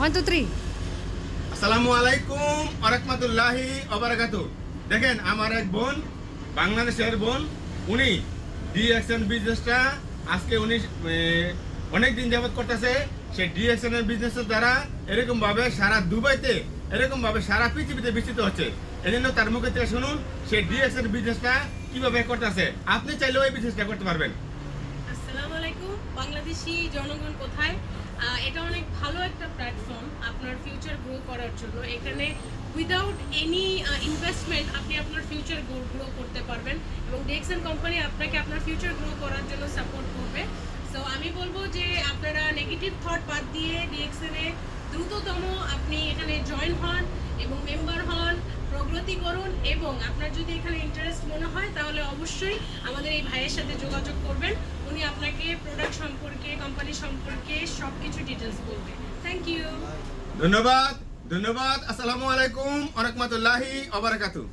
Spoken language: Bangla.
1 2 3 আসসালামু আলাইকুম ওয়া রাহমাতুল্লাহি ওয়া বারাকাতুহু। দেখেন আমার এক বোন, বাংলাদেশের বোন, উনি ডিএক্সএন বিজনেসটা আজকে উনি অনেক দিন যাবত করতেছে। সেই ডিএক্সএন এর বিজনেসের দ্বারা এরকম ভাবে সারা দুবাইতে, এরকম ভাবে সারা পৃথিবীতে বিস্তৃত হচ্ছে। এই জন্য তার মুখে থেকে শুনুন সেই ডিএক্সএন বিজনেসটা কিভাবে করতেছে। আপনি চাইলেও এই বিজনেসটা করতে পারবেন। আসসালামু আলাইকুম। বাংলাদেশি জনগণ কোথায়? এটা অনেক ভালো একটা প্ল্যাটফর্ম আপনার ফিউচার গ্রো করার জন্য। এখানে উইদাউট এনি ইনভেস্টমেন্ট আপনি আপনার ফিউচার গ্রো করতে পারবেন এবং ডিএক্সএন কোম্পানি আপনাকে আপনার ফিউচার গ্রো করার জন্য সাপোর্ট করবে। সো আমি বলবো যে আপনারা নেগেটিভ থট বাদ দিয়ে ডিএক্সএনে দ্রুততম আপনি এখানে জয়েন হন এবং মেম্বার হন, প্রগতি করুন এবং আপনার যদি এখানে ইন্টারেস্ট মনে হয় তাহলে অবশ্যই আমাদের এই ভাইয়ের সাথে যোগাযোগ করবেন। উনি আপনাকে প্রোডাক্ট সম্পর্কে, কোম্পানি সম্পর্কে সব কিছু ডিটেলস বলবেন। Thank you. ধন্যবাদ। আসসালামু আলাইকুম ওয়া রাহমাতুল্লাহি ওয়া বারাকাতুহু।